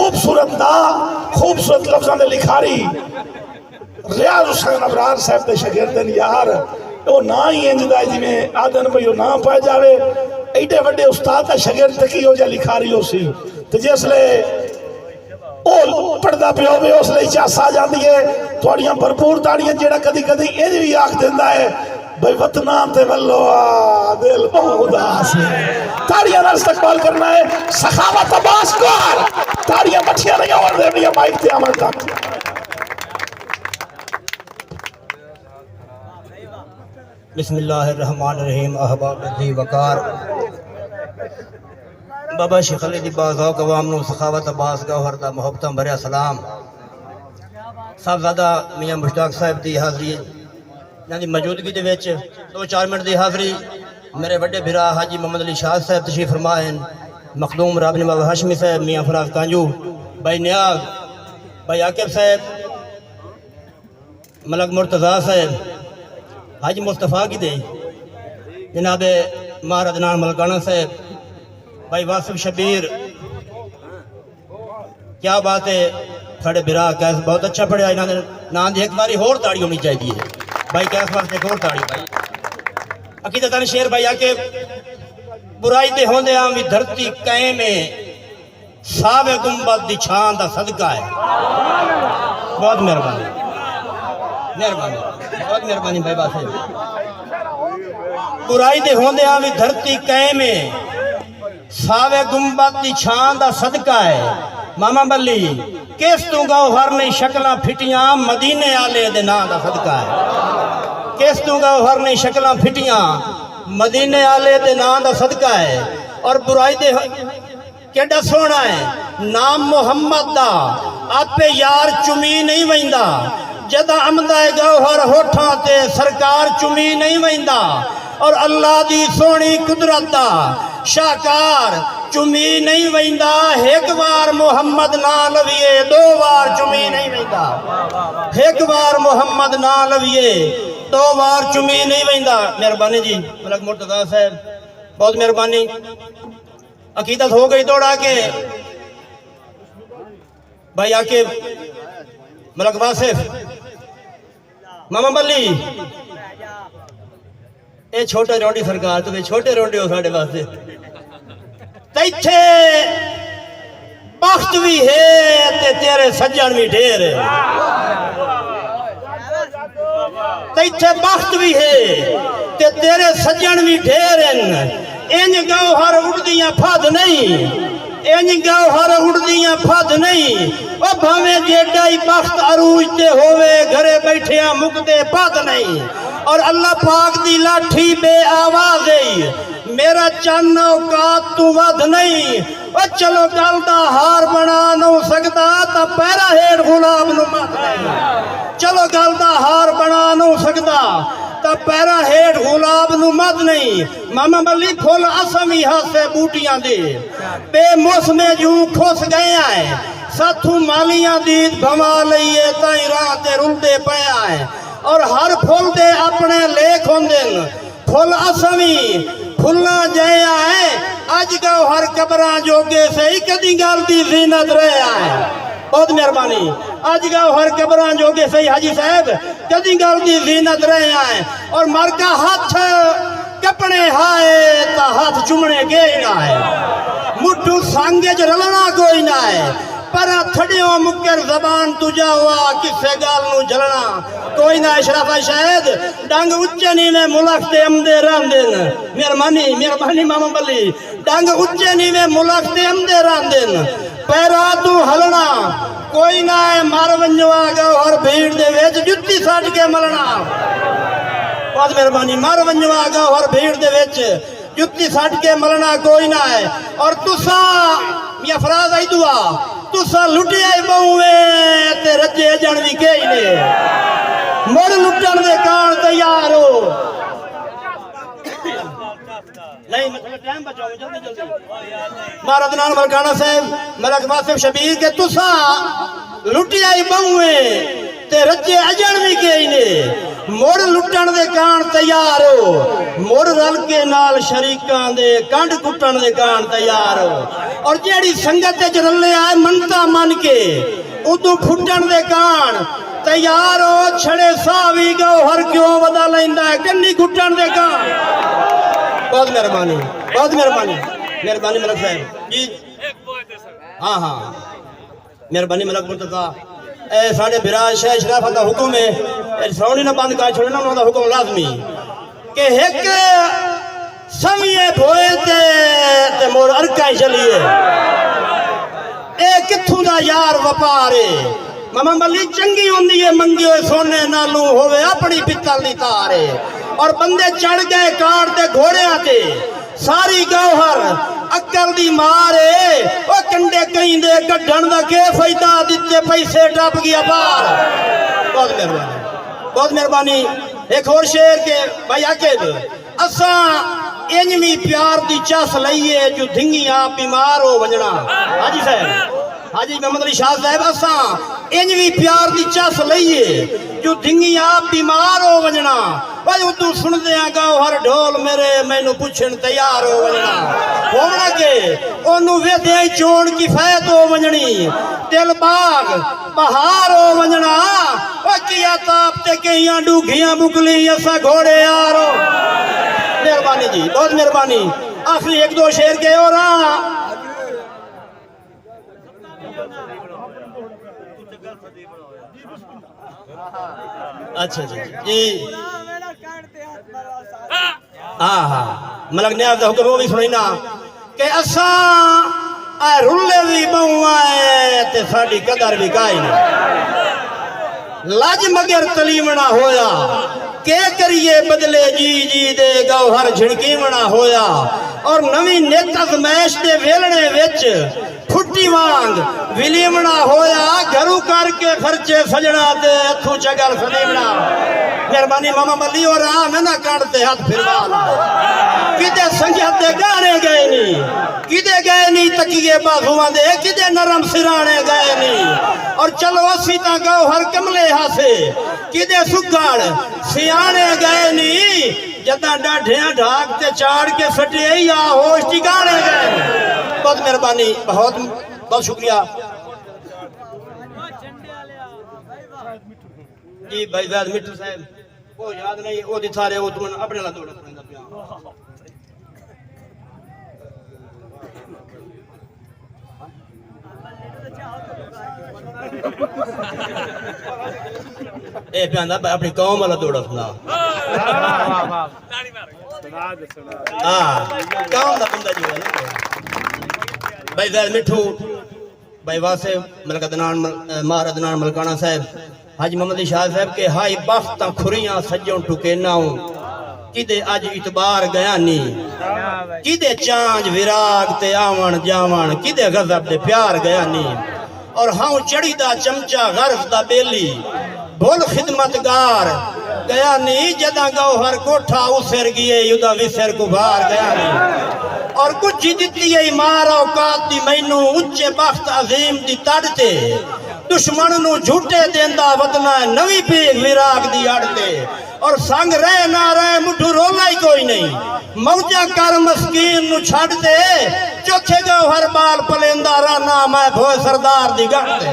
खूबसूरत ना खूबसूरत लफ्ज़ों में लिखारी रियाज़ हुसैन अबरार साहब के शागिर्दन यार वो ना ही इंजदा जिमें आदन भाई ना पाए जावे एडे वड्डे उस्ताद का शागिर्द की हो जा लिखारी हो सी तो जिसले ओ पढ़दा पे होवे उसले चास आ जाती है थोड़ियां भरपूर ताड़ियां जेड़ा कदी कदी इंज भी आख दिंदा है भाई वतना ते वल्लो दिल बहुत उदास है ताड़ियां नाल इस्तकबाल करना है सखावत अब्बास को ताड़ियां मठियां नहीं और देनियां माइक ते अमल तक बिस्मिल्लाहिर्रहमानिर्रहीम अहबाब दी वकार बाबा शेख अली दी बाज़ौक़ अवाम नूं सखावत अब्बास गौहर दा मुहब्बतां भरिया सलाम साहबजादा मियां मुश्ताक साहब दी हाज़री यानी मौजूदगी दे विच 2-4 मिनट दी हाज़री मेरे वड्डे भिरा हाजी मोहम्मद अली शाह साहब तशरीफ फरमा हैं मखदूम राब नवाब हाशमी साहब मियां फराज कांजू भाई नियाज़ भाई आकिब साहब मलक मुर्तज़ा साहब हाजी मुस्तफ़ा की दे जनाब मार अदनान मलकाना साहब भाई वासिफ शबीर क्या बात है साढ़े बिरा कैस बहुत अच्छा पढ़िया इन्होंने नाम की एक बारी होर ताड़ी होनी चाहिए भाई कैस वास्ते एक होर ताड़ी भाई अकीदतन शेर भाई आके बुराई दे होंदे आम भी धरती कायम है सावे गुंबद दी छां दा सदका है बहुत मेहरबानी मेहरबानी बहुत मेहरबानी भाई बात है बुराई दे होंदे आम भी धरती कायम है सावे गुंबद दी छां दा सदका है मामा बल्ली किस तू गौहर नहीं शक्लां फिटियां मदीने आले दे नां दा सदका है किस तू गौहर नहीं शक्लां फिटियां मदीने आले दे नां दा सदका है और बुराई दे केड़ा सोना है नाम मोहम्मद दा आपे यार चुमी नहीं वहिंदा जदा अमदा गौहर होठां ते सरकार चुमी नहीं वहिंदा और अल्लाह दी सोनी कुदरत दा शाकार चुमी नहीं वहिंदा एक बार मोहम्मद ना लविए 2 बार चुमी नहीं वहिंदा एक बार मोहम्मद ना लविए 2 बार चुमी नहीं वहिंदा मेहरबानी जी मलक मुर्तज़ा साहब बहुत मेहरबानी अकीदत हो गई दौड़ा के भाई आके मलक वासिफ मामा बल्ली ये छोटे रोंडी सरकार तुम छोटे रोंडी हो साढ़े वास्ते तैथे बख्त भी है ते तेरे सज्जन भी ढेर तैथे बख्त भी है ते तेरे सज्जन भी ढेर इंज गौहर उड़दियां फद नहीं इंज गौहर उड़दियां फद नहीं ओ भावे जेड़ा ही बख्त अरूज ते होवे घरे बैठिया मुकदे पद नहीं और अल्लाह पाक दी लाठी बे आवाज मेरा चन्न औकात तू वध नहीं ओ चलो गल दा हार बना न सकदा ता पैरा हेठ गुलाब नु मत नहीं चलो गल दा हार बना न सकदा ता पैरा हेठ गुलाब नु मत नहीं मामा बल्ली फुल असमी हासे बूटियां दे बेमौसमे जू खुस गए आए साथू मालियां दी भमा लईए ताई राह ते रुलदे पया है और हर फुल दे अपने लेख होंदे फुल असमी फुल्ला जया है अज गौहर कबरां जोगे से ही कदी गल दी ज़ीनत रहा है बहुत मेहरबानी अज गौहर कबरां जोगे से हाजी साहब कदी गल दी ज़ीनत रहा है और मर का हाथ कपने हाय ता हाथ चुमने गए ना है मुठू सांगे च रलना कोई ना है पर थड़ियों मुकर जबान तुझा हुआ किसे गाल नू जलना कोई ना अशरफा शायद डंग उच्चे नी में मुलाकते अमदे रांदेन मेहरबानी मेहरबानी मामा बल्ली डंग उच्चे नी में मुलाकते अमदे रांदेन पैरा तू हलना कोई ना है मार वंजवा गौहर भीड़ दे विच जुत्ती सट के मलना बहुत मेहरबानी मार वंजवा गौहर भीड़ दे विच जुत्ती सट के मलना कोई ना है और तुसा मियां फराज आई दुआ तुसा लुटे आई बहुए ते रजे जन भी के ही ने मुड़ लुटन दे कान तैयार हो नहीं मतलब टाइम बचाओ जल्दी जल्दी महाराज नान मलकाना साहब मलक वासिफ शबीर के तुसा लुटे आई बहुए ते रजे अजन भी के ही ने मुड़ लुटण दे कान तैयार हो, मुड़ रल के नाल शरीकां दे कंड कुटण दे कान तैयार हो। और जेड़ी संगत च रले आए मनता मन के उदू फुटण दे कान तैयार हो। छड़े सावी गौहर क्यों वदा लैंदा है कन्नी घुटण दे कान। बहुत मेहरबानी, बहुत मेहरबानी, मेहरबानी मलक साहब जी। हाँ हाँ मेहरबानी मलक मुर्तजा। ए साढ़े बिराज शह शराफत का हुक्म है, सौनी ना बंद कर छोड़ना उन्होंने हुक्म लाजमी के एक समिए भोए ते मोर अरका चलिए। ए किथों दा यार वपारे मामा मली चंगी होंदी है मंगी होए सोने नालू होवे अपनी पित्तल दी तारे। और बंदे चढ़ गए कार ते घोड़ियां ते सारी गौहर अक्ल दी मारे ओ कंडे कहीं दे गड्ढण दा के फायदा दिते पैसे टप गया बाहर। बहुत मेहरबानी, बहुत मेहरबानी। एक और शेर के भाई आके असा इंजमी प्यार दी चस लईए जो धिंगिया बीमार हो वजना। हाजी साहब, हाजी मोहम्मद अली शाह साहब, असा इंजमी प्यार दी चस लईए जो धिंगिया बीमार हो वजना। भाई उदू सुनदे आ गौहर ढोल मेरे मैनू पुछण तैयार हो वजना। होवना के ओनू वेदे चोण किफायत हो वजनी, दिल बाग बहार हो वजना। ओ किया ताप ते कईयां डूघियां बुकली असा घोड़े यारो। मेहरबानी जी, बहुत मेहरबानी। आखिरी एक दो शेर के और अच्छा जी जी। हाँ हाँ मलक न्याज दा हुक्म वो भी सुनी ना कि असा रुले भी बहुआ ते साडी कदर भी काई नहीं। लज मगर तलीमना होया के करिए बदले जी जी दे गौहर झिड़कीमना होया। और नवी नित अजमैश दे वेलणे विच फुट्टी वांग विलीमना होया। घरू करके खर्चे सजना ते अथू चगल सलीमना। मेहरबानी मामा मली और मैं ना काटते हाथ फिरवा किते संगत दे गाने गए नी, किते गए नी तकिए बाजुआं दे, किते नरम सिराने गए नी। और चलो असी ता गौहर कमले हासे किते सुगड़ सियाने गए नी। जदा डाढ़िया ढाक ते चाड़ के सटे या होश ठिकाने गए। बहुत मेहरबानी, बहुत बहुत शुक्रिया जी। भाई जाद मिट्टू साहब वो याद नहीं वो सारे वो तुम अपने ला दौड़ पड़ेगा पिया। ए प्यांदा अपनी कौम वाला दौड़ सुना। हाँ कौम दा बंदा जी है भाई जाद मिट्टू भाई वासे मलक अदनान मार अदनान मलकाना साहब, हाजी मोहम्मद अली शाह साहब के हाई बख्ता खुरियां सज्जों टुके नाऊ किदे अज इतबार गया नी। किदे चांज विराग ते आवन जावन किदे गजब दे प्यार गया नी। और हाउ चढ़ी दा चमचा गर्फ दा बेली भुल खिदमतगार गया नी। जदा गौहर कोठा उसेर गिए युदा विसर गुबार गया नी। और कुछ दिती है मार औकात दी मैनू उच्चे बख्त अजीम दी तड़ते दुश्मन नू झूठे देंदा वदना नवी पीग विराग दी अड़ते। और संग रह ना रहे मुठू रोला ही कोई नहीं मौजा कर मस्कीन नू छड़ दे। चौथे गौहर बाल पलेंदा राना मैं भोए सरदार दी गढ़ दे।